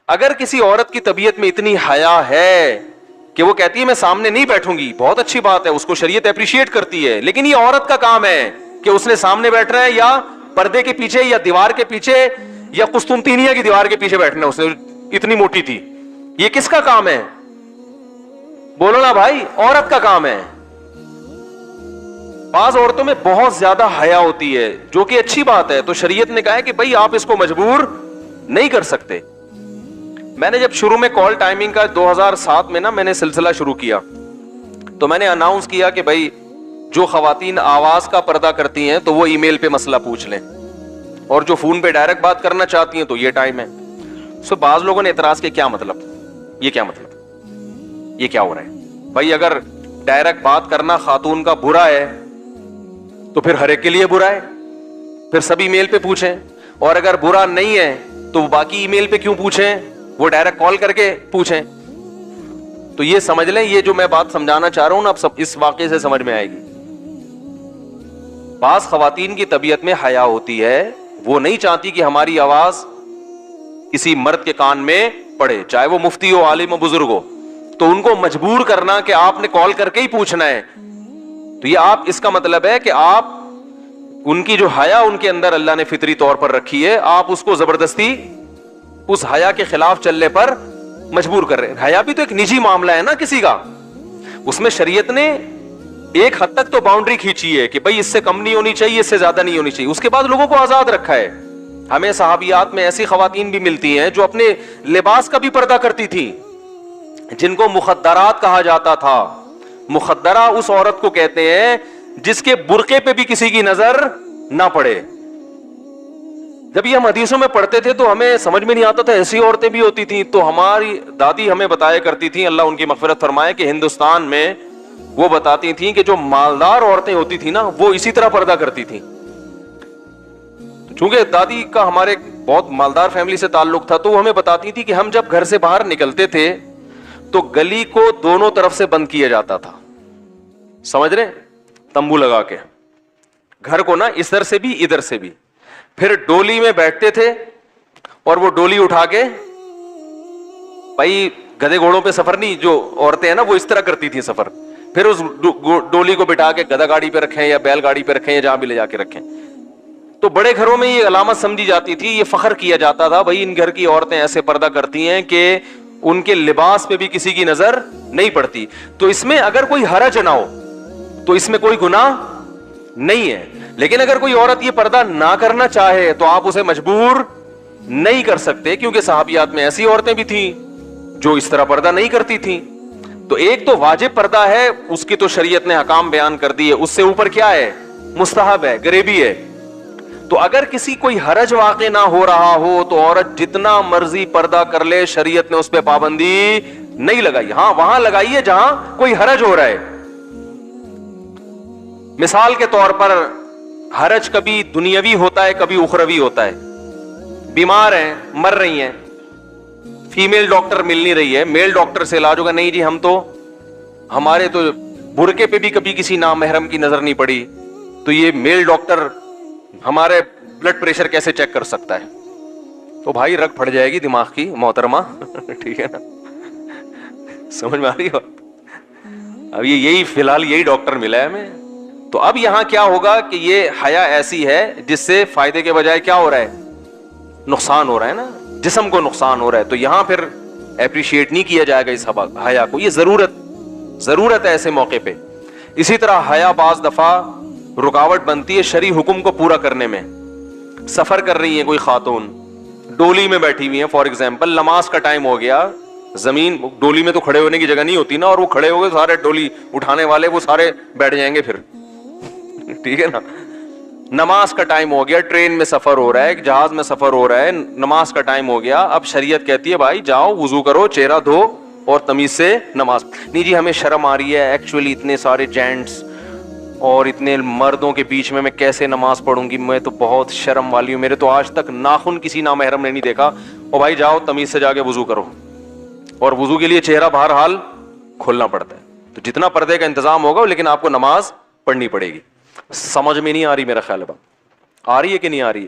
اگر کسی عورت کی طبیعت میں اتنی حیا ہے کہ وہ کہتی ہے میں سامنے نہیں بیٹھوں گی, بہت اچھی بات ہے, اس کو شریعت اپریشیٹ کرتی ہے, لیکن یہ عورت کا کام ہے کہ اس نے سامنے بیٹھنا ہے یا پردے کے پیچھے یا دیوار کے پیچھے یا قسطنطینیہ کی دیوار کے پیچھے بیٹھنا ہے, اس نے اتنی موٹی تھی. یہ کس کا کام ہے؟ بولو نا بھائی, عورت کا کام ہے. بعض عورتوں میں بہت زیادہ حیا ہوتی ہے جو کہ اچھی بات ہے, تو شریعت نے کہا ہے کہ بھائی آپ اس کو مجبور نہیں کر سکتے. میں نے جب شروع میں کال ٹائمنگ کا 2007 میں نا میں نے سلسلہ شروع کیا, تو میں نے اناؤنس کیا کہ بھائی جو خواتین آواز کا پردہ کرتی ہیں تو وہ ای میل پہ مسئلہ پوچھ لیں, اور جو فون پہ ڈائریکٹ بات کرنا چاہتی ہیں تو یہ ٹائم ہے. سو بعض لوگوں نے اعتراض کیا, کیا مطلب, یہ کیا مطلب, یہ کیا ہو رہا ہے بھائی؟ اگر ڈائریکٹ بات کرنا خاتون کا برا ہے تو پھر ہر ایک کے لیے برا ہے, پھر سب ای میل پہ پوچھیں, اور اگر برا نہیں ہے تو باقی ای میل پہ کیوں پوچھیں, وہ ڈائریکٹ کال کر کے پوچھیں. تو یہ سمجھ لیں, یہ جو میں بات سمجھانا چاہ رہا ہوں نا, اب سب اس واقعے سے سمجھ میں آئے گی. بعض خواتین کی طبیعت میں حیا ہوتی ہے, وہ نہیں چاہتی کہ ہماری آواز کسی مرد کے کان میں پڑے, چاہے وہ مفتی ہو, عالم ہو, بزرگ ہو, تو ان کو مجبور کرنا کہ آپ نے کال کر کے ہی پوچھنا ہے. تو یہ آپ, اس کا مطلب ہے کہ آپ ان کی جو حیا ان کے اندر اللہ نے فطری طور پر رکھی ہے, آپ اس کو زبردستی اس حیا کے خلاف چلنے پر مجبور کر رہے ہیں. حیا بھی تو ایک نجی معاملہ ہے نا کسی کا, اس میں شریعت نے ایک حد تک تو باؤنڈری کھینچی ہے کہ بھائی اس سے کم نہیں ہونی چاہیے, اس سے زیادہ نہیں ہونی چاہیے. اس کے بعد لوگوں کو آزاد رکھا ہے. ہمیں صحابیات میں ایسی خواتین بھی ملتی ہیں جو اپنے لباس کا بھی پردہ کرتی تھی, جن کو مخدرات کہا جاتا تھا. مخدرہ اس عورت کو کہتے ہیں جس کے برقعے پہ بھی کسی کی نظر نہ پڑے. جب یہ ہم حدیثوں میں پڑھتے تھے تو ہمیں سمجھ میں نہیں آتا تھا, ایسی عورتیں بھی ہوتی تھیں. تو ہماری دادی ہمیں بتایا کرتی تھیں, اللہ ان کی مغفرت فرمائے, کہ ہندوستان میں وہ بتاتی تھیں کہ جو مالدار عورتیں ہوتی تھیں نا, وہ اسی طرح پردہ کرتی تھیں. چونکہ دادی کا ہمارے بہت مالدار فیملی سے تعلق تھا, تو وہ ہمیں بتاتی تھی کہ ہم جب گھر سے باہر نکلتے تھے تو گلی کو دونوں طرف سے بند کیا جاتا تھا, سمجھ رہے, تمبو لگا کے, گھر کو نا ادھر سے بھی ادھر سے بھی. پھر ڈولی میں بیٹھتے تھے اور وہ ڈولی اٹھا کے, بھائی گدھے گھوڑوں پہ سفر نہیں, جو عورتیں ہیں نا وہ اس طرح کرتی تھیں سفر, پھر اس ڈولی کو بٹھا کے گدھا گاڑی پہ رکھیں یا بیل گاڑی پہ رکھیں یا جہاں بھی لے جا کے رکھیں. تو بڑے گھروں میں یہ علامت سمجھی جاتی تھی, یہ فخر کیا جاتا تھا, بھائی ان گھر کی عورتیں ایسے پردہ کرتی ہیں کہ ان کے لباس پہ بھی کسی کی نظر نہیں پڑتی. تو اس میں اگر کوئی حرج نہ ہو تو اس میں کوئی گناہ نہیں ہے. لیکن اگر کوئی عورت یہ پردہ نہ کرنا چاہے تو آپ اسے مجبور نہیں کر سکتے, کیونکہ صحابیات میں ایسی عورتیں بھی تھیں جو اس طرح پردہ نہیں کرتی تھیں. تو ایک تو واجب پردہ ہے, اس کی تو شریعت نے احکام بیان کر دی ہے, اس سے اوپر کیا ہے, مستحب ہے, غریبی ہے. تو اگر کسی کوئی حرج واقع نہ ہو رہا ہو تو عورت جتنا مرضی پردہ کر لے, شریعت نے اس پہ پابندی نہیں لگائی. ہاں وہاں لگائی ہے جہاں کوئی حرج ہو رہا ہے. مثال کے طور پر حرج کبھی دنیاوی ہوتا ہے, کبھی اخروی ہوتا ہے. بیمار ہیں, مر رہی ہیں, فیمیل ڈاکٹر مل نہیں رہی ہے, میل ڈاکٹر سے علاج ہوگا, نہیں جی ہم تو, ہمارے تو برقعے پہ بھی کبھی کسی نامحرم کی نظر نہیں پڑی, تو یہ میل ڈاکٹر ہمارے بلڈ پریشر کیسے چیک کر سکتا ہے؟ تو بھائی رگ پھٹ جائے گی دماغ کی محترمہ, ٹھیک ہے نا, سمجھ میں آ رہی ہو؟ اب یہی فی الحال یہی ڈاکٹر ملا ہے ہمیں. تو اب یہاں کیا ہوگا کہ یہ حیا ایسی ہے جس سے فائدے کے بجائے کیا ہو رہا ہے, نقصان ہو رہا ہے نا, جسم کو نقصان ہو رہا ہے. تو یہاں پھر اپریشیٹ نہیں کیا جائے گا اس حیا کو, یہ ضرورت ہے ایسے موقع پہ. اسی طرح حیا بعض دفعہ رکاوٹ بنتی ہے شرعی حکم کو پورا کرنے میں. سفر کر رہی ہیں کوئی خاتون, ڈولی میں بیٹھی ہوئی ہیں, فار ایگزامپل نماز کا ٹائم ہو گیا, زمین ڈولی میں تو کھڑے ہونے کی جگہ نہیں ہوتی نا, اور وہ کھڑے ہو گئے سارے ڈولی اٹھانے والے, وہ سارے بیٹھ جائیں گے پھر, ٹھیک ہے نا. نماز کا ٹائم ہو گیا, ٹرین میں سفر ہو رہا ہے, جہاز میں سفر ہو رہا ہے, نماز کا ٹائم ہو گیا. اب شریعت کہتی ہے بھائی جاؤ وضو کرو, چہرہ دھو اور تمیز سے نماز. نہیں جی ہمیں شرم آ رہی ہے, ایکچولی اتنے سارے جینٹس اور اتنے مردوں کے بیچ میں کیسے نماز پڑھوں گی, میں تو بہت شرم والی ہوں, میرے تو آج تک ناخن کسی نامحرم نے نہیں دیکھا. اور بھائی جاؤ تمیز سے جا کے وضو کرو, اور وضو کے لیے چہرہ بہرحال کھولنا پڑتا ہے. تو جتنا پردے کا انتظام ہوگا لیکن آپ کو نماز پڑھنی پڑے گی. سمجھ میں نہیں آ رہی, میرا خیال ہے آ رہی ہے کہ نہیں آ رہی ہے؟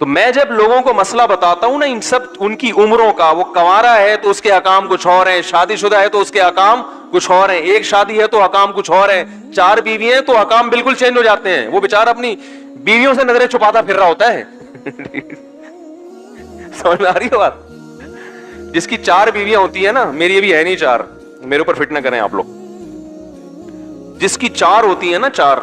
تو میں جب لوگوں کو مسئلہ بتاتا ہوں نا ان سب ان کی عمروں کا, وہ کنوارا ہے تو اس کے احکام کچھ اور ہیں, شادی شدہ ہے تو اس کے احکام کچھ اور ہیں, ایک شادی ہے تو احکام کچھ اور ہیں, 4 بیوی ہیں تو احکام بالکل چینج ہو جاتے ہیں. وہ بیچارہ اپنی بیویوں سے نظریں چھپاتا پھر رہا ہوتا ہے. سمجھ میں آ رہی ہے بات؟ جس کی 4 بیویاں ہوتی ہیں نا, میری ابھی ہے نہیں 4, میرے اوپر فٹ نہ کریں آپ لوگ, جس کی 4 ہوتی ہیں نا 4,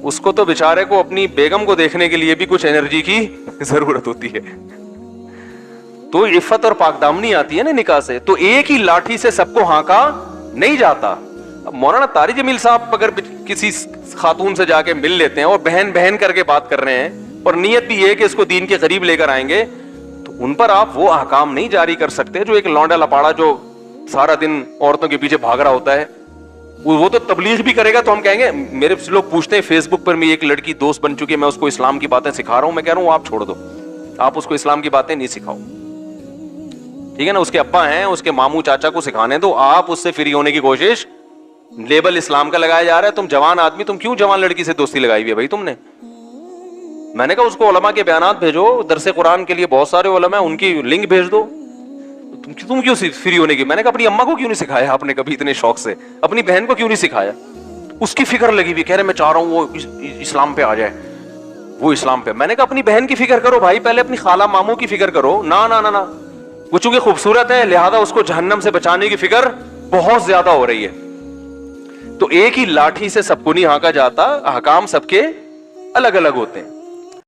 اس کو تو بیچارے کو اپنی بیگم کو دیکھنے کے لیے بھی کچھ انرجی کی ضرورت ہوتی ہے. تو عفت اور پاک دامنی آتی ہے نا نکاح سے. تو ایک ہی لاٹھی سے سب کو ہانکا نہیں جاتا. اب مولانا طارق جمیل صاحب اگر کسی خاتون سے جا کے مل لیتے ہیں اور بہن بہن کر کے بات کر رہے ہیں اور نیت بھی یہ کہ اس کو دین کے قریب لے کر آئیں گے, تو ان پر آپ وہ احکام نہیں جاری کر سکتے جو ایک لونڈا لپاڑا جو سارا دن عورتوں کے پیچھے بھاگ رہا ہوتا ہے, وہ تو تبلیغ بھی کرے گا تو ہم کہیں گے. میرے لوگ پوچھتے ہیں فیس بک پر, میں ایک لڑکی دوست بن چکی ہے, میں اس کو اسلام کی باتیں سکھا رہا ہوں, میں کہہ رہا ہوں آپ چھوڑ دو, آپ اس کو اسلام کی باتیں نہیں سکھاؤ, ٹھیک ہے نا. اس کے ابا ہیں, اس کے ماموں چاچا کو سکھانے دو, آپ اس سے فری ہونے کی کوشش. لیبل اسلام کا لگایا جا رہا ہے, تم جوان آدمی, تم کیوں جوان لڑکی سے دوستی لگائی ہوئی ہے بھائی تم نے؟ میں نے کہا اس کو علماء کے بیانات بھیجو, درس قرآن کے لیے بہت سارے علماء, ان کی لنک بھیج دو. تم کیوں فری ہونے کی؟ میں نے کہا اپنی اماں کو کیوں نہیں سکھایا آپ نے کبھی اتنے شوق سے, اپنی بہن کو کیوں نہیں سکھایا؟ اس کی فکر لگی ہوئی, کہہ رہے میں چاہ رہا ہوں وہ اسلام پہ آ جائے, وہ اسلام پہ. میں نے کہا اپنی بہن کی فکر کرو بھائی, پہلے اپنی خالہ ماموں کی فکر کرو. نا نا نا نا, وہ چونکہ خوبصورت ہے لہذا اس کو جہنم سے بچانے کی فکر بہت زیادہ ہو رہی ہے. تو ایک ہی لاٹھی سے سب کو نہیں ہانکا جاتا, احکام سب کے الگ الگ ہوتے ہیں.